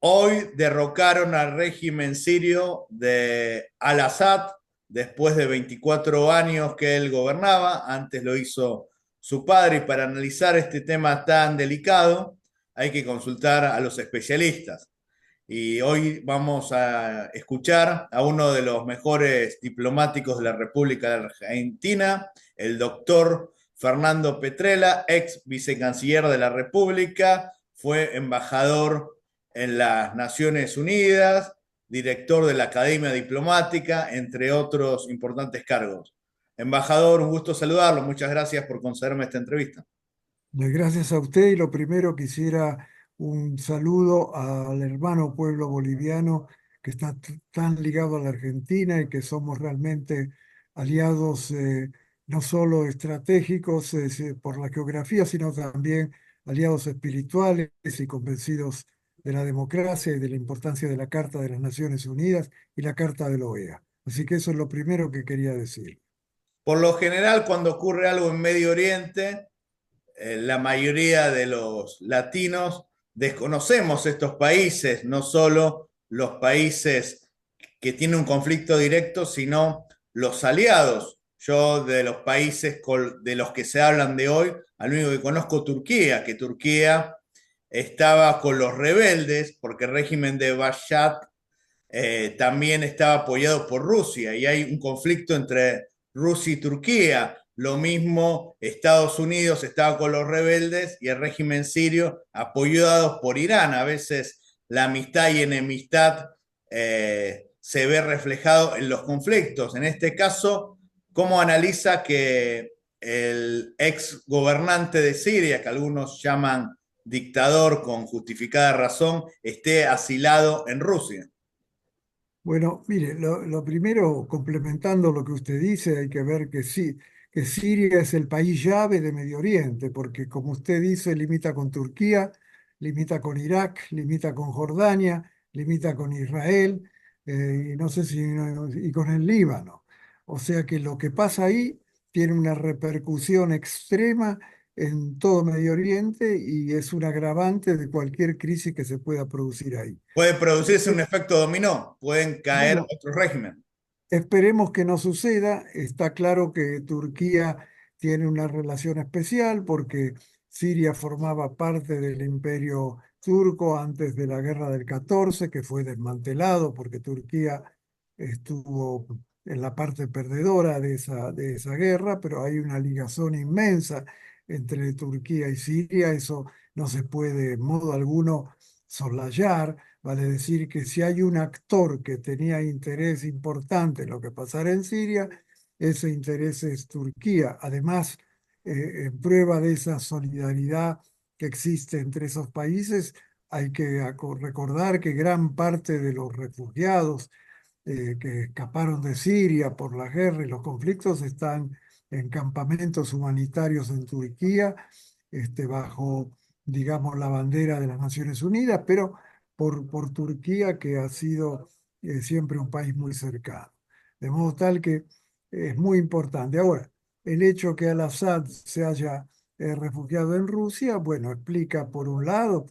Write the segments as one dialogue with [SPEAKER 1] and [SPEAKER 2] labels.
[SPEAKER 1] Hoy derrocaron al régimen sirio de Al-Assad después de 24 años que él gobernaba. Antes lo hizo su padre y para analizar este tema tan delicado hay que consultar a los especialistas. Y hoy vamos a escuchar a uno de los mejores diplomáticos de la República de Argentina, el doctor Fernando Petrella, ex vicecanciller de la República, fue embajador en las Naciones Unidas, director de la Academia Diplomática, entre otros importantes cargos. Embajador, un gusto saludarlo. Muchas gracias por concederme esta entrevista.
[SPEAKER 2] Gracias a usted y lo primero quisiera un saludo al hermano pueblo boliviano que está tan ligado a la Argentina y que somos realmente aliados no solo estratégicos por la geografía, sino también aliados espirituales y convencidos de la democracia y de la importancia de la Carta de las Naciones Unidas y la Carta de la OEA. Así que eso es lo primero que quería decir.
[SPEAKER 1] Por lo general, cuando ocurre algo en Medio Oriente, la mayoría de los latinos desconocemos estos países, no solo los países que tienen un conflicto directo, sino los aliados. Yo de los países de los que se hablan de hoy, al único que conozco Turquía, que Turquía estaba con los rebeldes, porque el régimen de Bashar también estaba apoyado por Rusia y hay un conflicto entre Rusia y Turquía. Lo mismo, Estados Unidos estaba con los rebeldes y el régimen sirio apoyado por Irán. A veces la amistad y enemistad se ve reflejado en los conflictos. En este caso, ¿cómo analiza que el ex gobernante de Siria, que algunos llaman dictador con justificada razón, esté asilado en Rusia?
[SPEAKER 2] Bueno, mire, lo primero, complementando lo que usted dice, hay que ver que sí, que Siria es el país llave de Medio Oriente, porque como usted dice, limita con Turquía, limita con Irak, limita con Jordania, limita con Israel, y no sé si, y con el Líbano. O sea que lo que pasa ahí tiene una repercusión extrema en todo Medio Oriente y es un agravante de cualquier crisis que se pueda producir ahí.
[SPEAKER 1] Puede producirse un efecto dominó, pueden caer
[SPEAKER 2] Bueno,
[SPEAKER 1] otros regímenes.
[SPEAKER 2] esperemos que no suceda. Está claro que Turquía tiene una relación especial porque Siria formaba parte del imperio turco antes de la guerra del 14, que fue desmantelado porque Turquía estuvo en la parte perdedora de esa guerra, pero hay una ligación inmensa entre Turquía y Siria. Eso no se puede en modo alguno soslayar. Vale decir que si hay un actor que tenía interés importante en lo que pasara en Siria, ese interés es Turquía. Además, en prueba de esa solidaridad que existe entre esos países, hay que recordar que gran parte de los refugiados que escaparon de Siria por la guerra y los conflictos están en campamentos humanitarios en Turquía, bajo, digamos, la bandera de las Naciones Unidas, pero por Turquía, que ha sido siempre un país muy cercano. De modo tal que es muy importante. Ahora, el hecho que Al-Assad se haya refugiado en Rusia, bueno, explica por un lado,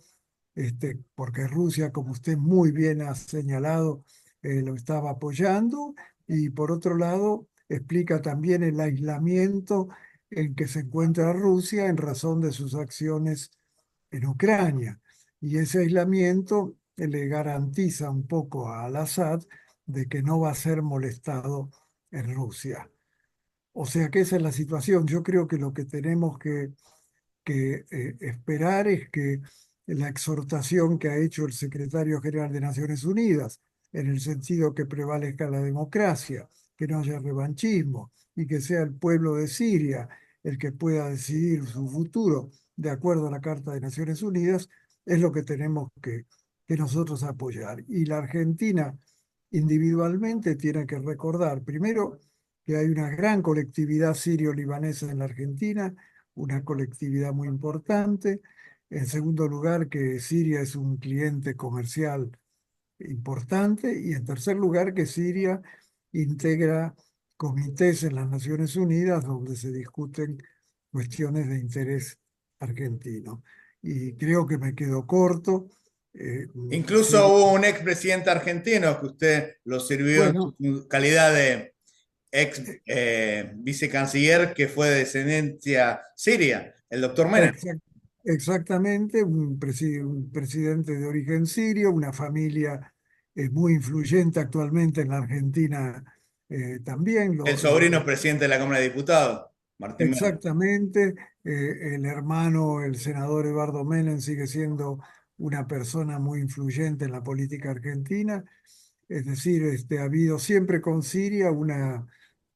[SPEAKER 2] porque Rusia, como usted muy bien ha señalado, lo estaba apoyando, y por otro lado, explica también el aislamiento en que se encuentra Rusia en razón de sus acciones en Ucrania. Y ese aislamiento le garantiza un poco a Al-Assad de que no va a ser molestado en Rusia. O sea que esa es la situación. Yo creo que lo que tenemos que esperar es que la exhortación que ha hecho el secretario general de Naciones Unidas, en el sentido que prevalezca la democracia, que no haya revanchismo y que sea el pueblo de Siria el que pueda decidir su futuro de acuerdo a la Carta de Naciones Unidas, es lo que tenemos que nosotros apoyar. Y la Argentina individualmente tiene que recordar, primero, que hay una gran colectividad sirio-libanesa en la Argentina, una colectividad muy importante. En segundo lugar, que Siria es un cliente comercial importante. Y en tercer lugar, que Siria integra comités en las Naciones Unidas donde se discuten cuestiones de interés argentino. Y creo que me quedo corto.
[SPEAKER 1] Incluso
[SPEAKER 2] Siria.
[SPEAKER 1] hubo un expresidente argentino que usted lo sirvió en
[SPEAKER 2] Bueno,
[SPEAKER 1] su calidad de ex vicecanciller que fue de descendencia siria, el doctor Menem.
[SPEAKER 2] exact- exactamente, un presidente de origen sirio, una familia muy influyente actualmente en la Argentina también.
[SPEAKER 1] El sobrino es presidente de la Cámara de Diputados, Martín Menem.
[SPEAKER 2] Exactamente, el hermano, el senador Eduardo Menem, sigue siendo una persona muy influyente en la política argentina. Es decir, ha habido siempre con Siria una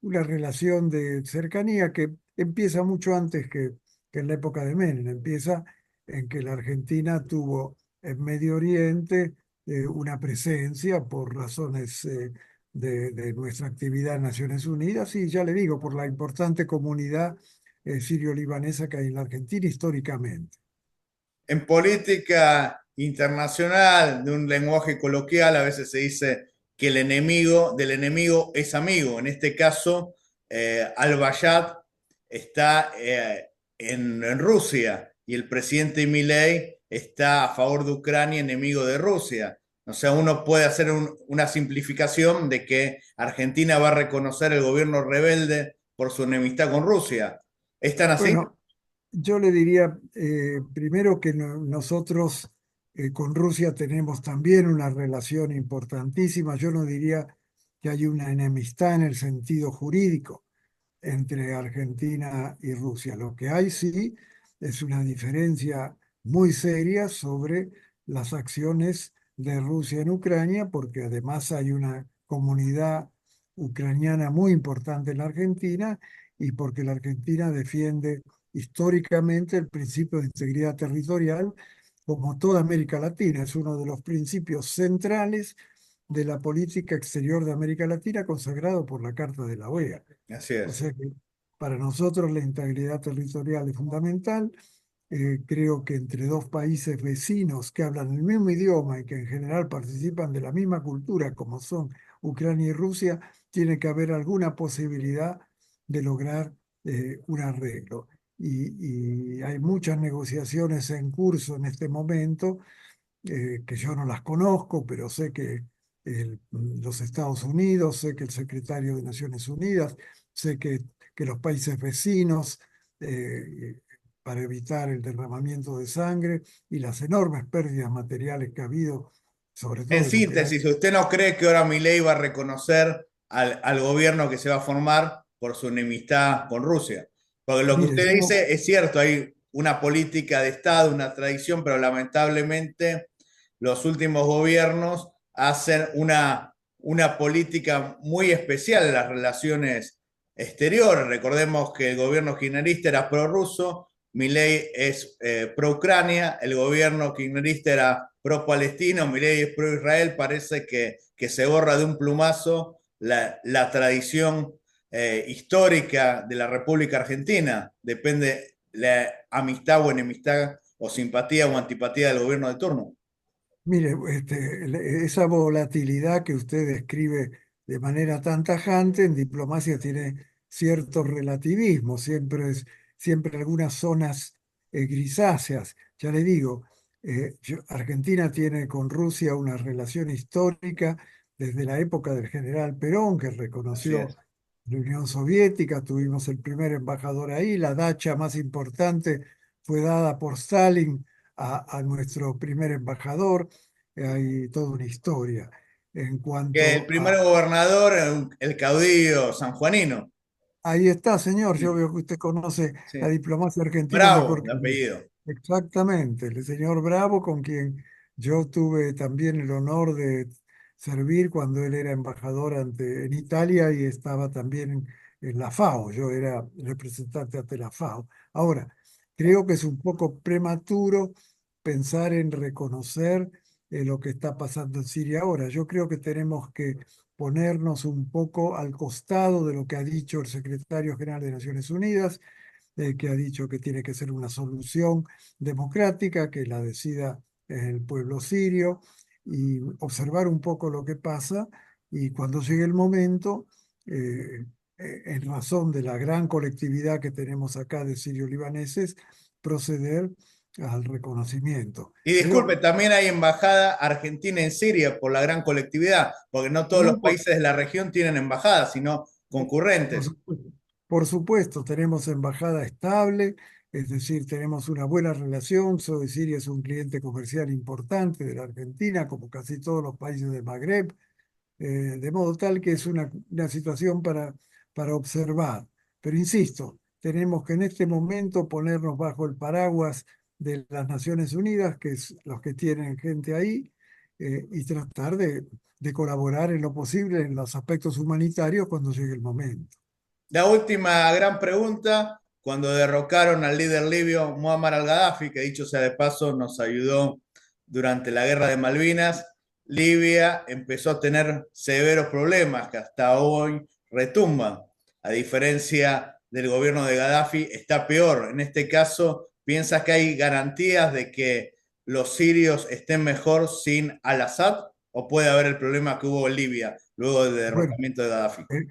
[SPEAKER 2] relación de cercanía que empieza mucho antes que en la época de Menem. Empieza en que la Argentina tuvo en Medio Oriente una presencia por razones de nuestra actividad en Naciones Unidas y ya le digo, por la importante comunidad sirio-libanesa que hay en la Argentina históricamente.
[SPEAKER 1] En política internacional, de un lenguaje coloquial, a veces se dice que el enemigo del enemigo es amigo. En este caso, Al-Bayad está en Rusia y el presidente Milei está a favor de Ucrania, enemigo de Rusia. O sea, uno puede hacer una simplificación de que Argentina va a reconocer el gobierno rebelde por su enemistad con Rusia. ¿Están así?
[SPEAKER 2] Bueno, yo le diría primero que nosotros con Rusia tenemos también una relación importantísima. Yo no diría que hay una enemistad en el sentido jurídico entre Argentina y Rusia. Lo que hay sí es una diferencia muy seria sobre las acciones de Rusia en Ucrania, porque además hay una comunidad ucraniana muy importante en la Argentina y porque la Argentina defiende históricamente el principio de integridad territorial, como toda América Latina. Es uno de los principios centrales de la política exterior de América Latina, consagrado por la Carta de la OEA.
[SPEAKER 1] Así
[SPEAKER 2] O
[SPEAKER 1] es.
[SPEAKER 2] sea que para nosotros la integridad territorial es fundamental. Creo que entre dos países vecinos que hablan el mismo idioma y que en general participan de la misma cultura, como son Ucrania y Rusia, tiene que haber alguna posibilidad de lograr un arreglo. Y hay muchas negociaciones en curso en este momento que yo no las conozco, pero sé que los Estados Unidos, sé que el secretario de Naciones Unidas, sé que los países vecinos, para evitar el derramamiento de sangre y las enormes pérdidas materiales que ha habido, sobre
[SPEAKER 1] En
[SPEAKER 2] todo en Ucrania.
[SPEAKER 1] síntesis, ¿usted no cree que ahora Milei va a reconocer al gobierno que se va a formar por su enemistad con Rusia? Porque lo que
[SPEAKER 2] Mire,
[SPEAKER 1] usted
[SPEAKER 2] yo,
[SPEAKER 1] dice es cierto, hay una política de Estado, una tradición, pero lamentablemente los últimos gobiernos hacen una política muy especial en las relaciones exteriores. Recordemos que el gobierno kirchnerista era prorruso, Milei es pro-Ucrania, el gobierno kirchnerista era pro-palestino, Milei es pro-Israel, parece que se borra de un plumazo la tradición histórica de la República Argentina. Depende la amistad o enemistad o simpatía o antipatía del gobierno de turno.
[SPEAKER 2] mire, esa volatilidad que usted describe de manera tan tajante en diplomacia tiene cierto relativismo, siempre algunas zonas grisáceas. Ya le digo, Argentina tiene con Rusia una relación histórica desde la época del general Perón, que
[SPEAKER 1] Así
[SPEAKER 2] reconoció
[SPEAKER 1] es.
[SPEAKER 2] la Unión Soviética, tuvimos el primer embajador ahí, la dacha más importante fue dada por Stalin a nuestro primer embajador. Hay toda una historia. En
[SPEAKER 1] Que el
[SPEAKER 2] cuanto
[SPEAKER 1] primer
[SPEAKER 2] a...
[SPEAKER 1] gobernador, el caudillo sanjuanino.
[SPEAKER 2] Ahí está, señor. Yo
[SPEAKER 1] Sí,
[SPEAKER 2] veo que usted conoce la
[SPEAKER 1] sí.
[SPEAKER 2] diplomacia argentina mejor
[SPEAKER 1] Bravo, de
[SPEAKER 2] que yo.
[SPEAKER 1] apellido.
[SPEAKER 2] Exactamente, el señor Bravo, con quien yo tuve también el honor de servir cuando él era embajador en Italia y estaba también en la FAO. Yo era representante ante la FAO. Ahora, creo que es un poco prematuro pensar en reconocer lo que está pasando en Siria ahora. Yo creo que tenemos que ponernos un poco al costado de lo que ha dicho el secretario general de Naciones Unidas, que ha dicho que tiene que ser una solución democrática, que la decida el pueblo sirio, y observar un poco lo que pasa y cuando llegue el momento, en razón de la gran colectividad que tenemos acá de sirio-libaneses, proceder al reconocimiento.
[SPEAKER 1] Y
[SPEAKER 2] Pero
[SPEAKER 1] disculpe, también hay embajada argentina en Siria por la gran colectividad, porque no todos los
[SPEAKER 2] no,
[SPEAKER 1] países de la región tienen embajadas, sino
[SPEAKER 2] por
[SPEAKER 1] concurrentes.
[SPEAKER 2] supuesto, por supuesto, tenemos embajada estable, es decir, tenemos una buena relación. Soy Siria es un cliente comercial importante de la Argentina, como casi todos los países del Magreb, de modo tal que es una situación para observar. Pero insisto, tenemos que en este momento ponernos bajo el paraguas de las Naciones Unidas, que es los que tienen gente ahí, y tratar de colaborar en lo posible en los aspectos humanitarios cuando llegue el momento.
[SPEAKER 1] La última gran pregunta, cuando derrocaron al líder libio Muammar al-Gaddafi, que dicho sea de paso nos ayudó durante la guerra de Malvinas, Libia empezó a tener severos problemas que hasta hoy retumban. A diferencia del gobierno de Gaddafi, está peor. En este caso, ¿piensas que hay garantías de que los sirios estén mejor sin al-Assad? ¿O puede haber el problema que hubo en Libia luego del
[SPEAKER 2] Bueno,
[SPEAKER 1] derrocamiento de Gaddafi?
[SPEAKER 2] Eh,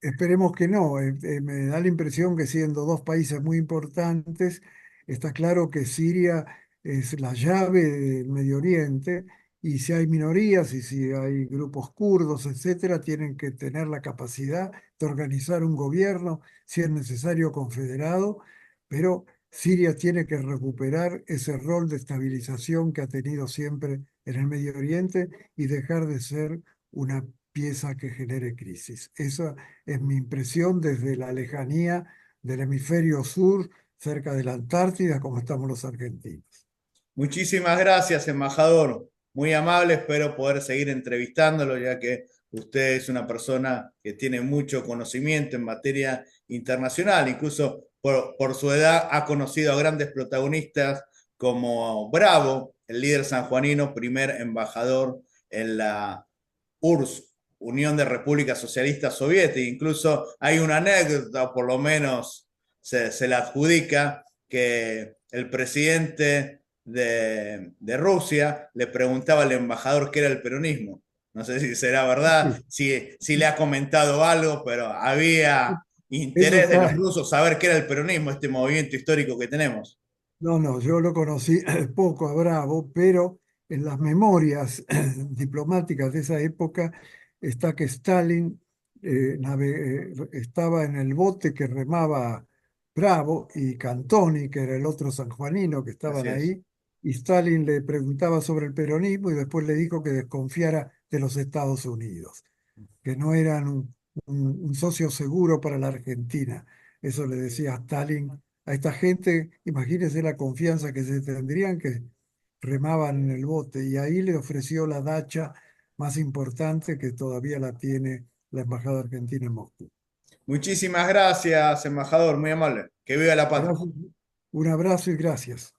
[SPEAKER 2] esperemos que no. Me da la impresión que siendo dos países muy importantes, está claro que Siria es la llave del Medio Oriente y si hay minorías y si hay grupos kurdos, etcétera, tienen que tener la capacidad de organizar un gobierno, si es necesario confederado, pero Siria tiene que recuperar ese rol de estabilización que ha tenido siempre en el Medio Oriente y dejar de ser una pieza que genere crisis. Esa es mi impresión desde la lejanía del hemisferio sur, cerca de la Antártida, como estamos los argentinos.
[SPEAKER 1] Muchísimas gracias, embajador. Muy amable, espero poder seguir entrevistándolo, ya que usted es una persona que tiene mucho conocimiento en materia internacional, incluso por su edad ha conocido a grandes protagonistas como Bravo, el líder sanjuanino, primer embajador en la URSS, Unión de Repúblicas Socialistas Soviéticas. Incluso hay una anécdota, por lo menos se la adjudica, que el presidente de Rusia le preguntaba al embajador qué era el peronismo. No sé si será verdad,
[SPEAKER 2] Sí.
[SPEAKER 1] si le ha comentado algo, pero había
[SPEAKER 2] Eso
[SPEAKER 1] interés de los
[SPEAKER 2] está,
[SPEAKER 1] rusos saber qué era el peronismo, este movimiento histórico que tenemos.
[SPEAKER 2] no, no, yo lo conocí poco a Bravo, pero en las memorias diplomáticas de esa época está que Stalin estaba en el bote que remaba Bravo y Cantoni, que era el otro sanjuanino que estaban
[SPEAKER 1] Así es.
[SPEAKER 2] ahí, y Stalin le preguntaba sobre el peronismo y después le dijo que desconfiara de los Estados Unidos, que no eran un socio seguro para la Argentina. Eso le decía Stalin a esta gente. Imagínense la confianza que se tendrían que remaban en el bote. Y ahí le ofreció la dacha más importante que todavía la tiene la Embajada Argentina en Moscú.
[SPEAKER 1] Muchísimas gracias, embajador, muy amable. Que viva la patria.
[SPEAKER 2] Gracias. Un abrazo y gracias.